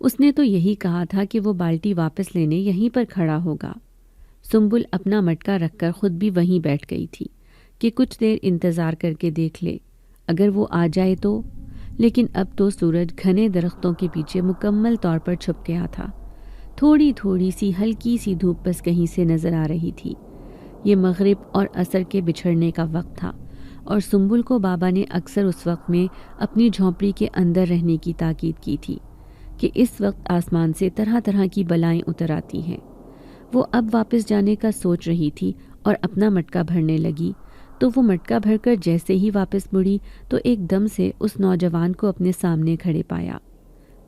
उसने तो यही कहा था कि वो बाल्टी वापस लेने यहीं पर खड़ा होगा। सुंबुल अपना मटका रखकर खुद भी वहीं बैठ गई थी कि कुछ देर इंतज़ार करके देख ले, अगर वो आ जाए तो। लेकिन अब तो सूरज घने दरख्तों के पीछे मुकम्मल तौर पर छुप गया था। थोड़ी थोड़ी सी हल्की सी धूप बस कहीं से नज़र आ रही थी। ये मगरिब और असर के बिछड़ने का वक्त था और सुंबुल को बाबा ने अक्सर उस वक्त में अपनी झोंपड़ी के अंदर रहने की ताकीद की थी कि इस वक्त आसमान से तरह तरह की बलाएं उतर आती हैं। वो अब वापस जाने का सोच रही थी और अपना मटका भरने लगी तो वो मटका भरकर जैसे ही वापस मुड़ी तो एकदम से उस नौजवान को अपने सामने खड़े पाया।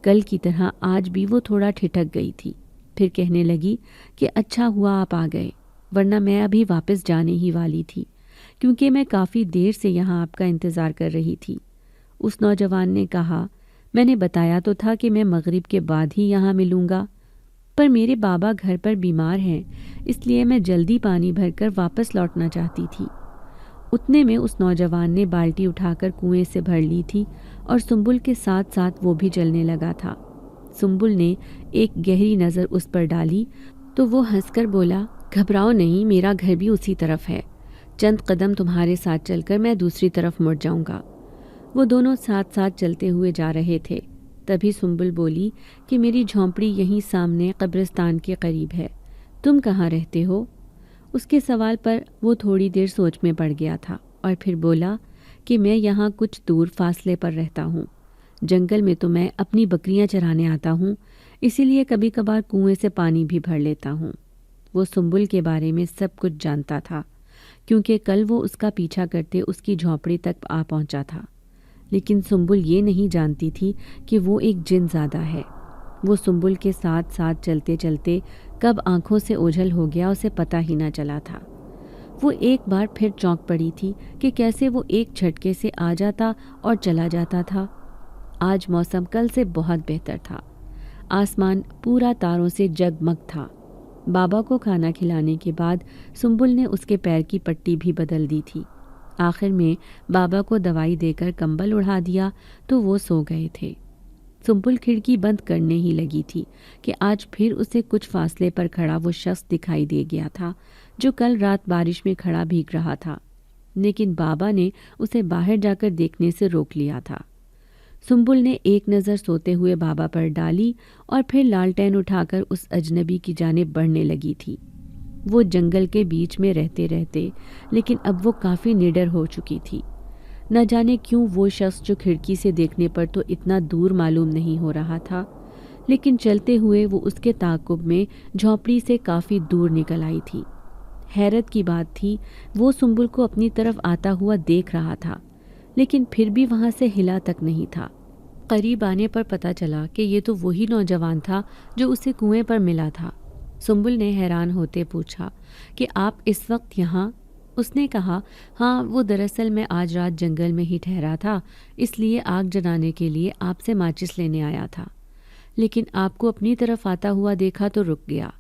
कल की तरह आज भी वो थोड़ा ठिठक गई थी। फिर कहने लगी कि अच्छा हुआ आप आ गए, वरना मैं अभी वापस जाने ही वाली थी क्योंकि मैं काफ़ी देर से यहाँ आपका इंतज़ार कर रही थी। उस नौजवान ने कहा, मैंने बताया तो था कि मैं मगरिब के बाद ही यहाँ मिलूँगा, पर मेरे बाबा घर पर बीमार हैं, इसलिए मैं जल्दी पानी भरकर वापस लौटना चाहती थी। उतने में उस नौजवान ने बाल्टी उठाकर कुएं से भर ली थी और सुंबुल के साथ साथ वो भी चलने लगा था। सुंबुल ने एक गहरी नज़र उस पर डाली तो वो हंसकर बोला, घबराओ नहीं, मेरा घर भी उसी तरफ है। चंद कदम तुम्हारे साथ चलकर मैं दूसरी तरफ मुड़ जाऊंगा। वो दोनों साथ साथ चलते हुए जा रहे थे। तभी सुंबुल बोली कि मेरी झोंपड़ी यहीं सामने कब्रिस्तान के करीब है, तुम कहाँ रहते हो? उसके सवाल पर वो थोड़ी देर सोच में पड़ गया था और फिर बोला कि मैं यहाँ कुछ दूर फासले पर रहता हूँ। जंगल में तो मैं अपनी बकरियाँ चराने आता हूँ, इसीलिए कभी कभार कुएं से पानी भी भर लेता हूँ। वो सुंबुल के बारे में सब कुछ जानता था, क्योंकि कल वो उसका पीछा करते उसकी झोंपड़ी तक आ पहुंचा था। लेकिन सुंबुल ये नहीं जानती थी कि वो एक जिनज़ादा है। वो सुंबुल के साथ साथ चलते चलते कब आंखों से ओझल हो गया उसे पता ही ना चला था। वो एक बार फिर चौंक पड़ी थी कि कैसे वो एक झटके से आ जाता और चला जाता था। आज मौसम कल से बहुत बेहतर था। आसमान पूरा तारों से जगमग था। बाबा को खाना खिलाने के बाद सुंबुल ने उसके पैर की पट्टी भी बदल दी थी। आखिर में बाबा को दवाई देकर कंबल उड़ा दिया तो वो सो गए थे। सुंबुल खिड़की बंद करने ही लगी थी कि आज फिर उसे कुछ फासले पर खड़ा वो शख्स दिखाई दे गया था जो कल रात बारिश में खड़ा भीग रहा था। लेकिन बाबा ने उसे बाहर जाकर देखने से रोक लिया था। सुंबुल ने एक नज़र सोते हुए बाबा पर डाली और फिर लालटेन उठाकर उस अजनबी की जानिब बढ़ने लगी थी। वो जंगल के बीच में रहते रहते लेकिन अब वो काफ़ी निडर हो चुकी थी। न जाने क्यों वो शख्स जो खिड़की से देखने पर तो इतना दूर मालूम नहीं हो रहा था, लेकिन चलते हुए वो उसके ताक़ुब में झोंपड़ी से काफ़ी दूर निकल आई थी। हैरत की बात थी, वो सुंबुल को अपनी तरफ आता हुआ देख रहा था, लेकिन फिर भी वहाँ से हिला तक नहीं था। करीब आने पर पता चला कि ये तो वही नौजवान था जो उसे कुएं पर मिला था। सुंबुल ने हैरान होते पूछा कि आप इस वक्त यहाँ? उसने कहा, हाँ, वो दरअसल मैं आज रात जंगल में ही ठहरा था, इसलिए आग जलाने के लिए आपसे माचिस लेने आया था, लेकिन आपको अपनी तरफ आता हुआ देखा तो रुक गया।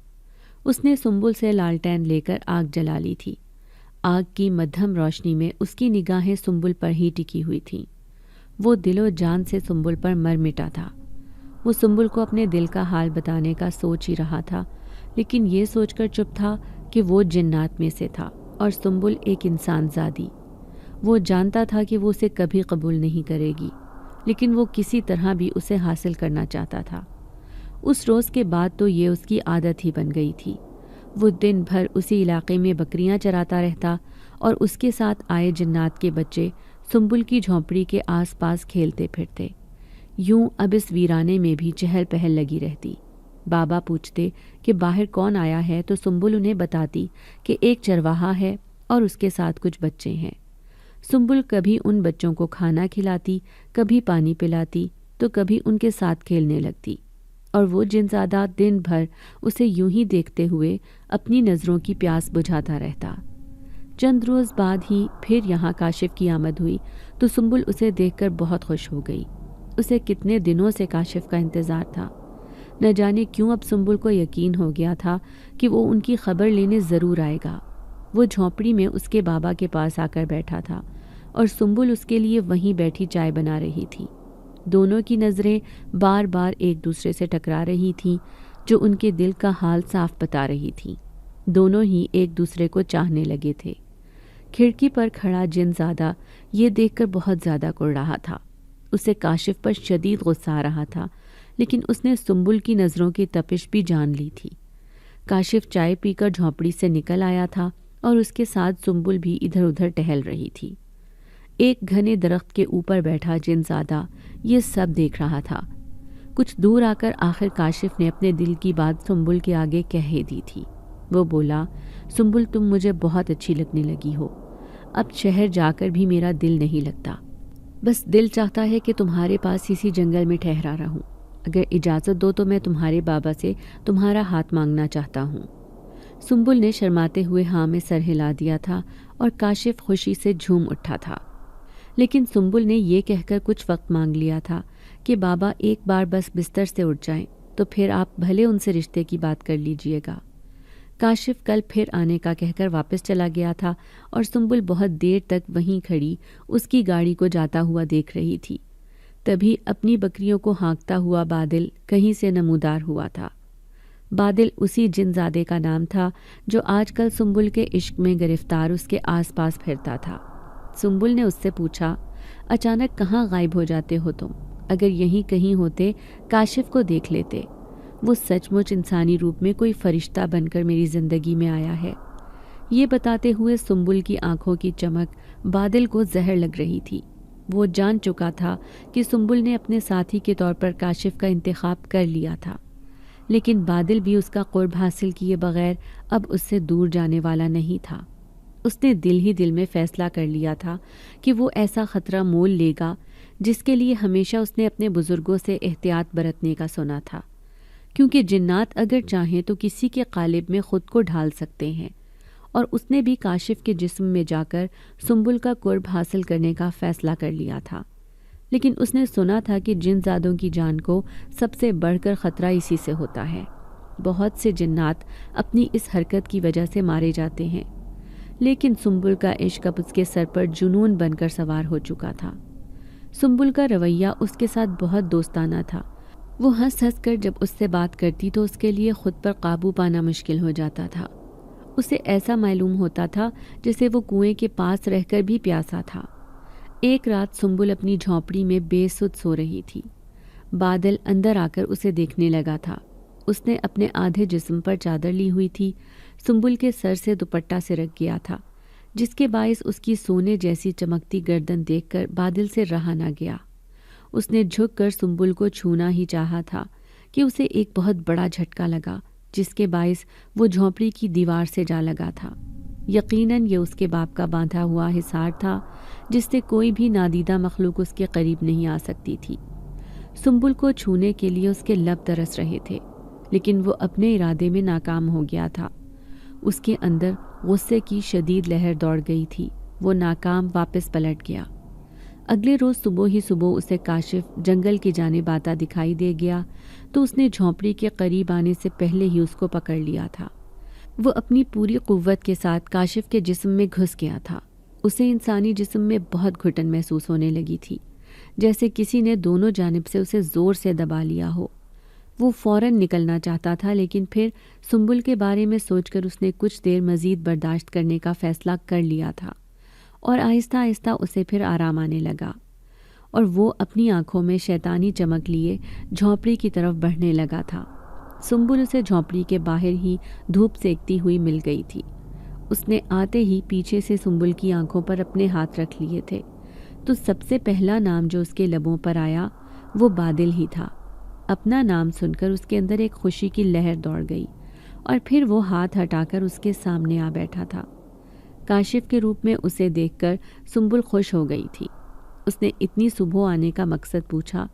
उसने सुंबुल से लालटेन लेकर आग जला ली थी। आग की मध्यम रोशनी में उसकी निगाहें सुंबुल पर ही टिकी हुई थीं। वो दिलो जान से सुंबुल पर मर मिटा था। वो सुंबुल को अपने दिल का हाल बताने का सोच ही रहा था, लेकिन ये सोचकर चुप था कि वो जिन्नात में से था और सुंबुल एक इंसान ज़ादी। वो जानता था कि वो उसे कभी कबूल नहीं करेगी, लेकिन वो किसी तरह भी उसे हासिल करना चाहता था। उस रोज़ के बाद तो ये उसकी आदत ही बन गई थी। वो दिन भर उसी इलाके में बकरियां चराता रहता और उसके साथ आए जिन्नात के बच्चे सुंबुल की झोंपड़ी के आसपास खेलते फिरते। यूं अब इस वीराने में भी चहल पहल लगी रहती। बाबा पूछते कि बाहर कौन आया है तो सुंबुल उन्हें बताती कि एक चरवाहा है और उसके साथ कुछ बच्चे हैं। सुंबुल कभी उन बच्चों को खाना खिलाती, कभी पानी पिलाती, तो कभी उनके साथ खेलने लगती, और वो जिनज़ादा दिन भर उसे यूं ही देखते हुए अपनी नज़रों की प्यास बुझाता रहता। चंद रोज़ बाद ही फिर यहाँ काशिफ की आमद हुई तो सुंबुल उसे देखकर बहुत खुश हो गई। उसे कितने दिनों से काशिफ का इंतज़ार था। न जाने क्यों अब सुंबुल को यकीन हो गया था कि वो उनकी खबर लेने ज़रूर आएगा। वो झोंपड़ी में उसके बाबा के पास आकर बैठा था और सुंबुल उसके लिए वहीं बैठी चाय बना रही थी। दोनों की नज़रें बार बार एक दूसरे से टकरा रही थीं, जो उनके दिल का हाल साफ बता रही थीं। दोनों ही एक दूसरे को चाहने लगे थे। खिड़की पर खड़ा जिनज़ादा ये देखकर बहुत ज़्यादा कुढ़ रहा था। उसे काशिफ पर शदीद गुस्सा आ रहा था, लेकिन उसने सुंबुल की नज़रों की तपिश भी जान ली थी। काशिफ चाय पीकर झोंपड़ी से निकल आया था और उसके साथ सुंबुल भी इधर उधर टहल रही थी। एक घने दरख्त के ऊपर बैठा जिनज़ादा ये सब देख रहा था। कुछ दूर आकर आखिर काशिफ ने अपने दिल की बात सुंबुल के आगे कह ही दी थी। वो बोला, सुंबुल, तुम मुझे बहुत अच्छी लगने लगी हो। अब शहर जाकर भी मेरा दिल नहीं लगता। बस दिल चाहता है कि तुम्हारे पास इसी जंगल में ठहरा रहूं। अगर इजाज़त दो तो मैं तुम्हारे बाबा से तुम्हारा हाथ मांगना चाहता हूँ। सुंबुल ने शर्माते हुए हाँ में सर हिला दिया था और काशिफ खुशी से झूम उठा था। लेकिन सुंबुल ने ये कहकर कुछ वक्त मांग लिया था कि बाबा एक बार बस बिस्तर से उठ जाएं, तो फिर आप भले उनसे रिश्ते की बात कर लीजिएगा। काशिफ कल फिर आने का कहकर वापस चला गया था और सुंबुल बहुत देर तक वहीं खड़ी उसकी गाड़ी को जाता हुआ देख रही थी। तभी अपनी बकरियों को हाँकता हुआ बादल कहीं से नमूदार हुआ था। बादल उसी जिनजादे का नाम था जो आजकल सुंबुल के इश्क में गिरफ्तार उसके आसपास फिरता था। सुंबुल ने उससे पूछा, अचानक कहाँ गायब हो जाते हो तुम? अगर यहीं कहीं होते काशिफ को देख लेते। वो सचमुच इंसानी रूप में कोई फरिश्ता बनकर मेरी ज़िंदगी में आया है। ये बताते हुए सुंबुल की आंखों की चमक बादल को जहर लग रही थी। वो जान चुका था कि सुंबुल ने अपने साथी के तौर पर काशिफ का इंतखाब कर लिया था, लेकिन बादल भी उसका कुर्ब हासिल किए बगैर अब उससे दूर जाने वाला नहीं था। उसने दिल ही दिल में फ़ैसला कर लिया था कि वो ऐसा ख़तरा मोल लेगा जिसके लिए हमेशा उसने अपने बुज़ुर्गों से एहतियात बरतने का सुना था, क्योंकि जिन्नात अगर चाहें तो किसी के क़ालिब में ख़ुद को ढाल सकते हैं। और उसने भी काशिफ के जिस्म में जाकर सुंबुल का कुर्ब हासिल करने का फ़ैसला कर लिया था। लेकिन उसने सुना था कि जिनजादों की जान को सबसे बढ़कर ख़तरा इसी से होता है। बहुत से जिन्नात अपनी इस हरकत की वजह से मारे जाते हैं, लेकिन सुंबुल का इश्क अब उसके सर पर जुनून बनकर सवार हो चुका था। सुंबुल का रवैया उसके साथ बहुत दोस्ताना था। वो हंस हंस कर जब उससे बात करती तो उसके लिए खुद पर काबू पाना मुश्किल हो जाता था। उसे ऐसा मालूम होता था जैसे वो कुएं के पास रहकर भी प्यासा था। एक रात सुंबुल अपनी झोंपड़ी में बेसुध सो रही थी। बादल अंदर आकर उसे देखने लगा था। उसने अपने आधे जिस्म पर चादर ली हुई थी। सुंबुल के सर से दुपट्टा सिरक गया था, जिसके बायस उसकी सोने जैसी चमकती गर्दन देखकर बादल से रहा न गया। उसने झुककर सुंबुल को छूना ही चाहा था कि उसे एक बहुत बड़ा झटका लगा, जिसके बायस वो झोंपड़ी की दीवार से जा लगा था। यकीनन ये उसके बाप का बांधा हुआ हिसार था, जिससे कोई भी नादीदा मखलूक उसके करीब नहीं आ सकती थी। सुंबुल को छूने के लिए उसके लब तरस रहे थे, लेकिन वो अपने इरादे में नाकाम हो गया था। उसके अंदर गुस्से की शदीद लहर दौड़ गई थी। वो नाकाम वापस पलट गया। अगले रोज़ सुबह ही सुबह उसे काशिफ जंगल की जानिब आता दिखाई दे गया तो उसने झोंपड़ी के करीब आने से पहले ही उसको पकड़ लिया था। वो अपनी पूरी कुव्वत के साथ काशिफ के जिस्म में घुस गया था। उसे इंसानी जिस्म में बहुत घुटन महसूस होने लगी थी, जैसे किसी ने दोनों जानिब से उसे ज़ोर से दबा लिया हो। वो फ़ौरन निकलना चाहता था, लेकिन फिर सुंबुल के बारे में सोचकर उसने कुछ देर मज़ीद बर्दाश्त करने का फ़ैसला कर लिया था और आहिस्ता आहिस्ता उसे फिर आराम आने लगा और वो अपनी आंखों में शैतानी चमक लिए झोंपड़ी की तरफ बढ़ने लगा था। सुंबुल उसे झोंपड़ी के बाहर ही धूप सेकती हुई मिल गई थी। उसने आते ही पीछे से सुंबुल की आंखों पर अपने हाथ रख लिए थे, तो सबसे पहला नाम जो उसके लबों पर आया वो बादल ही था। अपना नाम सुनकर उसके अंदर एक खुशी की लहर दौड़ गई और फिर वो हाथ हटाकर उसके सामने आ बैठा था। काशिफ के रूप में उसे देखकर सुंबुल खुश हो गई थी। उसने इतनी सुबह आने का मकसद पूछा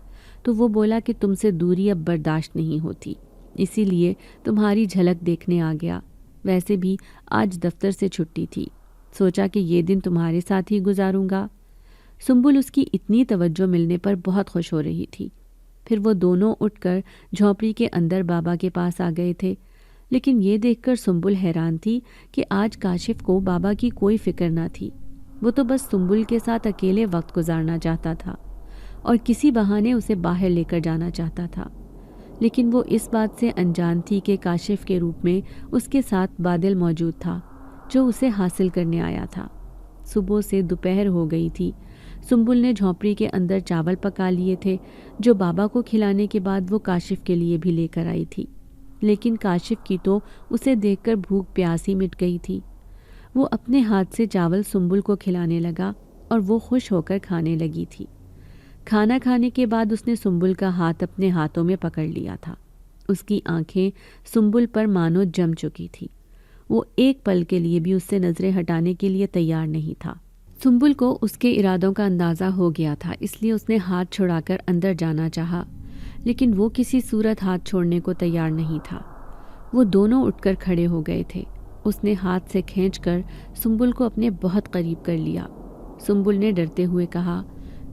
तो वो बोला कि तुमसे दूरी अब बर्दाश्त नहीं होती, इसीलिए तुम्हारी झलक देखने आ गया। वैसे भी आज दफ्तर से छुट्टी थी, सोचा कि ये दिन तुम्हारे साथ ही गुजारूंगा। सुंबुल उसकी इतनी तवज्जो मिलने पर बहुत खुश हो रही थी। फिर वो दोनों उठकर झोंपड़ी के अंदर बाबा के पास आ गए थे, लेकिन ये देखकर सुंबुल हैरान थी कि आज काशिफ को बाबा की कोई फिक्र ना थी। वो तो बस सुंबुल के साथ अकेले वक्त गुजारना चाहता था और किसी बहाने उसे बाहर लेकर जाना चाहता था, लेकिन वो इस बात से अनजान थी कि काशिफ के रूप में उसके साथ बादल मौजूद था, जो उसे हासिल करने आया था। सुबह से दोपहर हो गई थी। सुंबुल ने झोंपड़ी के अंदर चावल पका लिए थे, जो बाबा को खिलाने के बाद वो काशिफ के लिए भी लेकर आई थी, लेकिन काशिफ की तो उसे देखकर भूख प्यास ही मिट गई थी। वो अपने हाथ से चावल सुंबुल को खिलाने लगा और वो खुश होकर खाने लगी थी। खाना खाने के बाद उसने सुंबुल का हाथ अपने हाथों में पकड़ लिया था। उसकी आंखें सुंबुल पर मानो जम चुकी थी। वो एक पल के लिए भी उससे नज़रें हटाने के लिए तैयार नहीं था। सुंबुल को उसके इरादों का अंदाज़ा हो गया था, इसलिए उसने हाथ छुड़ाकर अंदर जाना चाहा, लेकिन वो किसी सूरत हाथ छोड़ने को तैयार नहीं था। वो दोनों उठकर खड़े हो गए थे। उसने हाथ से खींचकर सुंबुल को अपने बहुत करीब कर लिया। सुंबुल ने डरते हुए कहा,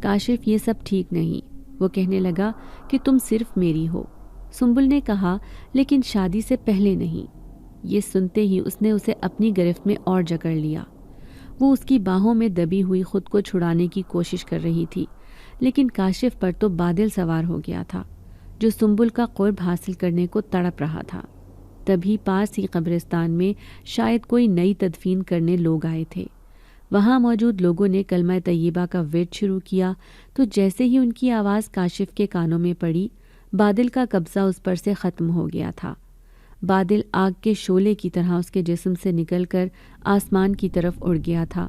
काशिफ ये सब ठीक नहीं। वो कहने लगा कि तुम सिर्फ मेरी हो। सुंबुल ने कहा, लेकिन शादी से पहले नहीं। ये सुनते ही उसने उसे अपनी गिरफ्त में और जकड़ लिया। वो उसकी बाहों में दबी हुई खुद को छुड़ाने की कोशिश कर रही थी, लेकिन काशिफ पर तो बादल सवार हो गया था, जो सुंबुल का कुर्ब हासिल करने को तड़प रहा था। तभी पास ही कब्रिस्तान में शायद कोई नई तदफीन करने लोग आए थे। वहाँ मौजूद लोगों ने कलमा तय्यबा का विर्द शुरू किया तो जैसे ही उनकी आवाज़ काशिफ के कानों में पड़ी, बादल का कब्ज़ा उस पर से ख़त्म हो गया था। बादल आग के शोले की तरह उसके जिस्म से निकलकर आसमान की तरफ उड़ गया था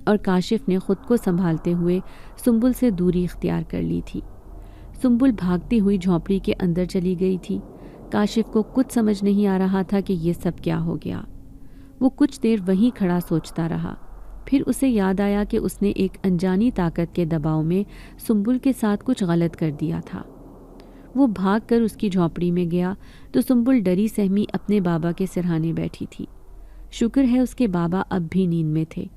और काशिफ ने खुद को संभालते हुए सुंबुल से दूरी इख्तियार कर ली थी। सुंबुल भागती हुई झोंपड़ी के अंदर चली गई थी। काशिफ को कुछ समझ नहीं आ रहा था कि ये सब क्या हो गया। वो कुछ देर वहीं खड़ा सोचता रहा। फिर उसे याद आया कि उसने एक अनजानी ताकत के दबाव में सुंबुल के साथ कुछ गलत कर दिया था। वो भागकर उसकी झोंपड़ी में गया तो सुंबुल डरी सहमी अपने बाबा के सिरहाने बैठी थी। शुक्र है उसके बाबा अब भी नींद में थे।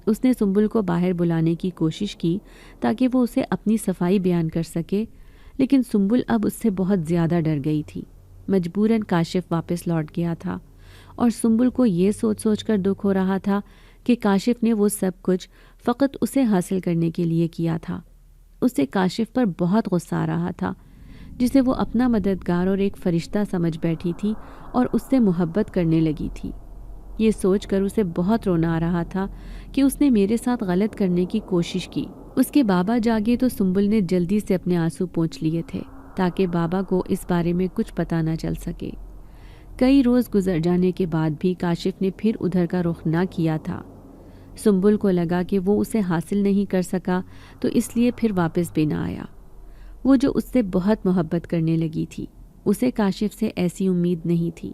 उसने सुंबुल को बाहर बुलाने की कोशिश की ताकि वो उसे अपनी सफाई बयान कर सके, लेकिन सुंबुल अब उससे बहुत ज़्यादा डर गई थी। मजबूरन काशिफ वापस लौट गया था और सुंबुल को ये सोच सोच कर दुख हो रहा था कि काशिफ ने वो सब कुछ फ़कत उसे हासिल करने के लिए किया था। उसे काशिफ पर बहुत गुस्सा आ रहा था, जिसे वो अपना मददगार और एक फ़रिश्ता समझ बैठी थी और उससे मोहब्बत करने लगी थी। ये सोचकर उसे बहुत रोना आ रहा था कि उसने मेरे साथ गलत करने की कोशिश की। उसके बाबा जागे तो सुंबुल ने जल्दी से अपने आंसू पोंछ लिए थे ताकि बाबा को इस बारे में कुछ पता न चल सके। कई रोज़ गुजर जाने के बाद भी काशिफ ने फिर उधर का रुख ना किया था। सुंबुल को लगा कि वो उसे हासिल नहीं कर सका तो इसलिए फिर वापस भी ना आया। वो जो उससे बहुत मोहब्बत करने लगी थी, उसे काशिफ से ऐसी उम्मीद नहीं थी।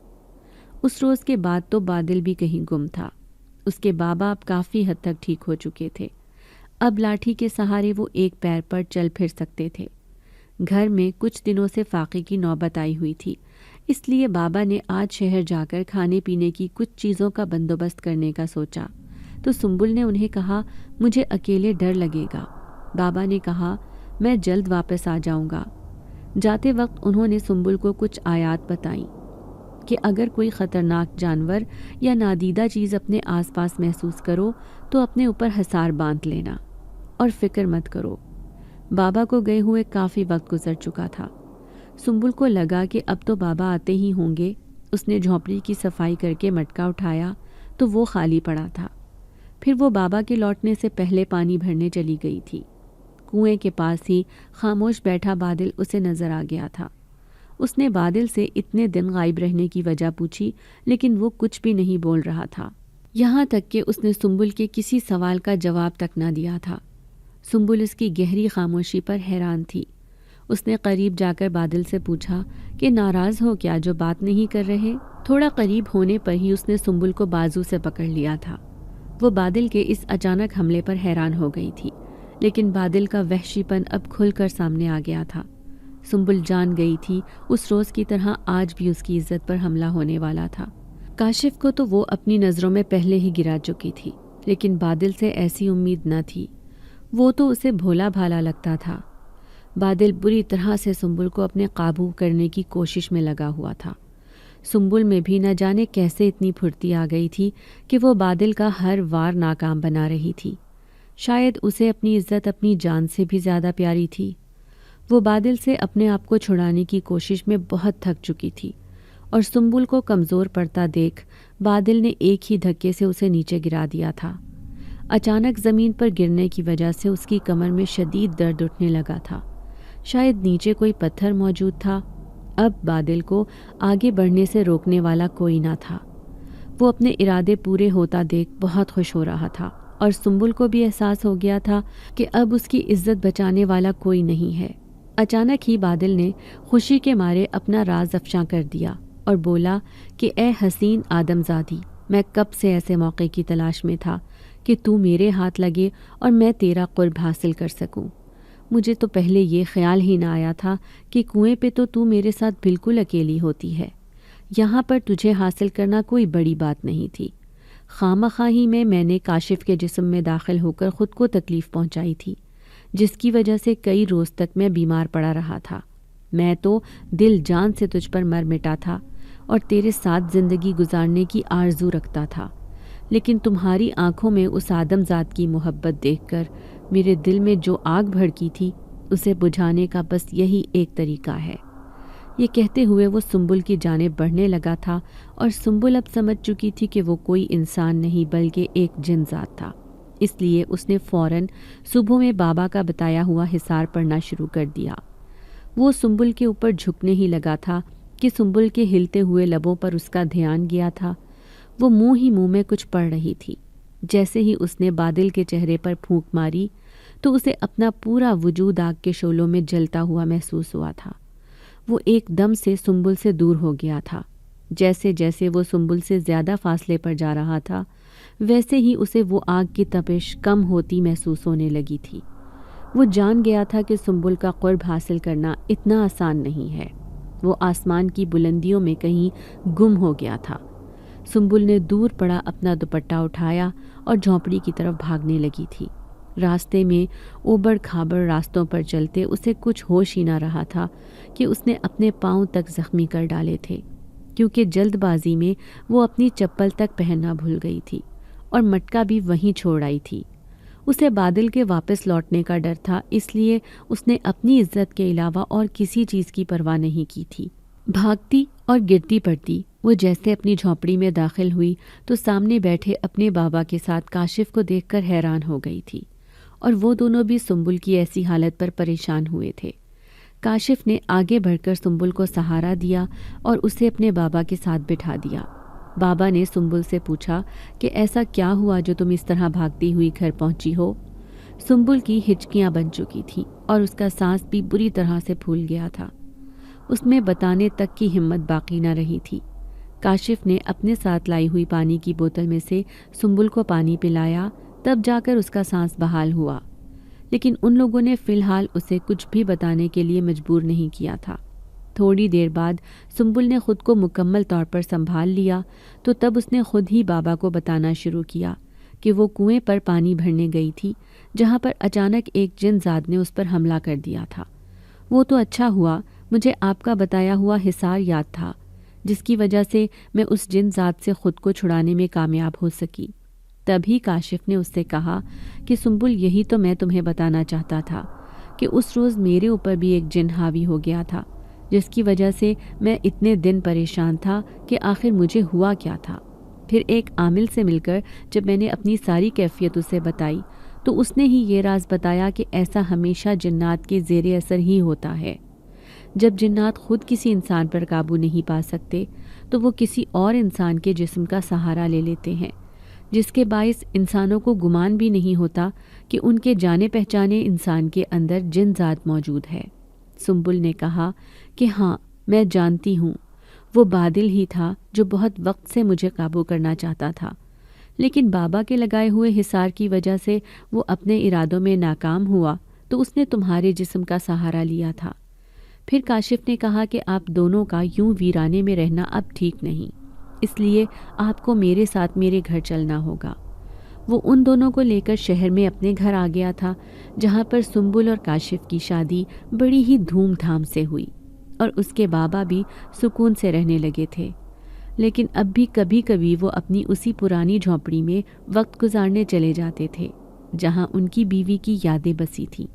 उस रोज़ के बाद तो बादल भी कहीं गुम था। उसके बाबा अब काफ़ी हद तक ठीक हो चुके थे। अब लाठी के सहारे वो एक पैर पर चल फिर सकते थे। घर में कुछ दिनों से फाके की नौबत आई हुई थी, इसलिए बाबा ने आज शहर जाकर खाने पीने की कुछ चीज़ों का बंदोबस्त करने का सोचा। तो सुंबुल ने उन्हें कहा, मुझे अकेले डर लगेगा। बाबा ने कहा, मैं जल्द वापस आ जाऊंगा। जाते वक्त उन्होंने सुंबुल को कुछ आयात बताई कि अगर कोई ख़तरनाक जानवर या नादीदा चीज़ अपने आसपास महसूस करो तो अपने ऊपर हिसार बांध लेना और फ़िक्र मत करो। बाबा को गए हुए काफ़ी वक्त गुजर चुका था। सुंबुल को लगा कि अब तो बाबा आते ही होंगे। उसने झोंपड़ी की सफाई करके मटका उठाया तो वो खाली पड़ा था। फिर वो बाबा के लौटने से पहले पानी भरने चली गई थी। कुएं के पास ही खामोश बैठा बादल उसे नज़र आ गया था। उसने बादल से इतने दिन गायब रहने की वजह पूछी, लेकिन वो कुछ भी नहीं बोल रहा था। यहाँ तक कि उसने सुंबुल के किसी सवाल का जवाब तक न दिया था। सुंबुल उसकी गहरी खामोशी पर हैरान थी। उसने करीब जाकर बादल से पूछा कि नाराज़ हो क्या जो बात नहीं कर रहे। थोड़ा करीब होने पर ही उसने सुंबुल को बाजू से पकड़ लिया था। वो बादल के इस अचानक हमले पर हैरान हो गई थी, लेकिन बादल का वहशीपन अब खुलकर सामने आ गया था। सुंबुल जान गई थी उस रोज़ की तरह आज भी उसकी इज्जत पर हमला होने वाला था। काशिफ को तो वो अपनी नज़रों में पहले ही गिरा चुकी थी, लेकिन बादल से ऐसी उम्मीद न थी। वो तो उसे भोला भाला लगता था। बादल बुरी तरह से सुंबुल को अपने काबू करने की कोशिश में लगा हुआ था। सुंबुल में भी न जाने कैसे इतनी फुर्ती आ गई थी कि वो बादल का हर वार नाकाम बना रही थी। शायद उसे अपनी इज्जत अपनी जान से भी ज़्यादा प्यारी थी। वो बादल से अपने आप को छुड़ाने की कोशिश में बहुत थक चुकी थी और सुंबुल को कमज़ोर पड़ता देख बादल ने एक ही धक्के से उसे नीचे गिरा दिया था। अचानक ज़मीन पर गिरने की वजह से उसकी कमर में शदीद दर्द उठने लगा था। शायद नीचे कोई पत्थर मौजूद था। अब बादल को आगे बढ़ने से रोकने वाला कोई ना था। वो अपने इरादे पूरे होता देख बहुत खुश हो रहा था और सुंबुल को भी एहसास हो गया था कि अब उसकी इज्जत बचाने वाला कोई नहीं है। अचानक ही बादल ने खुशी के मारे अपना राज अफशा कर दिया और बोला कि ए हसीन आदमजादी, मैं कब से ऐसे मौके की तलाश में था कि तू मेरे हाथ लगे और मैं तेरा कुर्ब हासिल कर सकूं। मुझे तो पहले ये ख्याल ही ना आया था कि कुएं पे तो तू मेरे साथ बिल्कुल अकेली होती है। यहाँ पर तुझे हासिल करना कोई बड़ी बात नहीं थी। खामखा ही में मैंने काशिफ के जिस्म में दाखिल होकर ख़ुद को तकलीफ़ पहुँचाई थी, जिसकी वजह से कई रोज़ तक मैं बीमार पड़ा रहा था। मैं तो दिल जान से तुझ पर मर मिटा था और तेरे साथ ज़िंदगी गुजारने की आरज़ू रखता था, लेकिन तुम्हारी आंखों में उस आदमजात की मोहब्बत देखकर मेरे दिल में जो आग भड़की थी उसे बुझाने का बस यही एक तरीका है। ये कहते हुए वो सुंबुल की जानिब बढ़ने लगा था और सुंबुल अब समझ चुकी थी कि वो कोई इंसान नहीं बल्कि एक जिनजात था। इसलिए उसने फ़ौरन सुबह में बाबा का बताया हुआ हिसार पढ़ना शुरू कर दिया। वो सुंबुल के ऊपर झुकने ही लगा था कि सुंबुल के हिलते हुए लबों पर उसका ध्यान गया था। वो मुंह ही मुंह में कुछ पढ़ रही थी। जैसे ही उसने बादल के चेहरे पर फूंक मारी तो उसे अपना पूरा वजूद आग के शोलों में जलता हुआ महसूस हुआ था। वो एकदम से सुंबुल से दूर हो गया था। जैसे जैसे वो सुंबुल से ज़्यादा फासले पर जा रहा था वैसे ही उसे वो आग की तपिश कम होती महसूस होने लगी थी। वो जान गया था कि सुंबुल का क़ुर्ब हासिल करना इतना आसान नहीं है। वो आसमान की बुलंदियों में कहीं गुम हो गया था। सुंबुल ने दूर पड़ा अपना दुपट्टा उठाया और झोंपड़ी की तरफ भागने लगी थी। रास्ते में ऊबड़ खाबड़ रास्तों पर चलते उसे कुछ होश ही ना रहा था कि उसने अपने पांव तक जख्मी कर डाले थे, क्योंकि जल्दबाजी में वो अपनी चप्पल तक पहनना भूल गई थी और मटका भी वहीं छोड़ आई थी। उसे बादल के वापस लौटने का डर था, इसलिए उसने अपनी इज्जत के अलावा और किसी चीज़ की परवाह नहीं की थी। भागती और गिरती पड़ती वो जैसे अपनी झोंपड़ी में दाखिल हुई तो सामने बैठे अपने बाबा के साथ काशिफ को देखकर हैरान हो गई थी और वो दोनों भी सुंबुल की ऐसी हालत पर परेशान हुए थे। काशिफ ने आगे बढ़कर सुंबुल को सहारा दिया और उसे अपने बाबा के साथ बिठा दिया। बाबा ने सुंबुल से पूछा कि ऐसा क्या हुआ जो तुम इस तरह भागती हुई घर पहुंची हो। सुंबुल की हिचकियां बन चुकी थीं और उसका सांस भी बुरी तरह से फूल गया था। उसमें बताने तक की हिम्मत बाकी न रही थी। काशिफ ने अपने साथ लाई हुई पानी की बोतल में से सुंबुल को पानी पिलाया, तब जाकर उसका सांस बहाल हुआ। लेकिन उन लोगों ने फ़िलहाल उसे कुछ भी बताने के लिए मजबूर नहीं किया था। थोड़ी देर बाद सुंबुल ने खुद को मुकम्मल तौर पर संभाल लिया तो तब उसने खुद ही बाबा को बताना शुरू किया कि वो कुएं पर पानी भरने गई थी, जहाँ पर अचानक एक जिनजात ने उस पर हमला कर दिया था। वो तो अच्छा हुआ मुझे आपका बताया हुआ हिसार याद था, जिसकी वजह से मैं उस जिनजात से खुद को छुड़ाने में कामयाब हो सकी। तभी काशिफ ने उससे कहा कि सुंबुल, यही तो मैं तुम्हें बताना चाहता था कि उस रोज़ मेरे ऊपर भी एक जिन हावी हो गया था, जिसकी वजह से मैं इतने दिन परेशान था कि आखिर मुझे हुआ क्या था। फिर एक आमिल से मिलकर जब मैंने अपनी सारी कैफियत उसे बताई तो उसने ही ये राज बताया कि ऐसा हमेशा जिन्नात के ज़ेरे असर ही होता है। जब जिन्नात खुद किसी इंसान पर काबू नहीं पा सकते तो वो किसी और इंसान के जिस्म का सहारा ले लेते हैं, जिसके बाइस इंसानों को गुमान भी नहीं होता कि उनके जाने पहचाने इंसान के अंदर जिन ज़ात मौजूद है। सुंबुल ने कहा कि हाँ, मैं जानती हूँ, वो बादल ही था जो बहुत वक्त से मुझे काबू करना चाहता था, लेकिन बाबा के लगाए हुए हिसार की वजह से वो अपने इरादों में नाकाम हुआ तो उसने तुम्हारे जिस्म का सहारा लिया था। फिर काशिफ ने कहा कि आप दोनों का यूं वीराने में रहना अब ठीक नहीं, इसलिए आपको मेरे साथ मेरे घर चलना होगा। वो उन दोनों को लेकर शहर में अपने घर आ गया था, जहाँ पर सुंबुल और काशिफ की शादी बड़ी ही धूमधाम से हुई और उसके बाबा भी सुकून से रहने लगे थे। लेकिन अब भी कभी कभी वो अपनी उसी पुरानी झोंपड़ी में वक्त गुजारने चले जाते थे, जहाँ उनकी बीवी की यादें बसी थीं।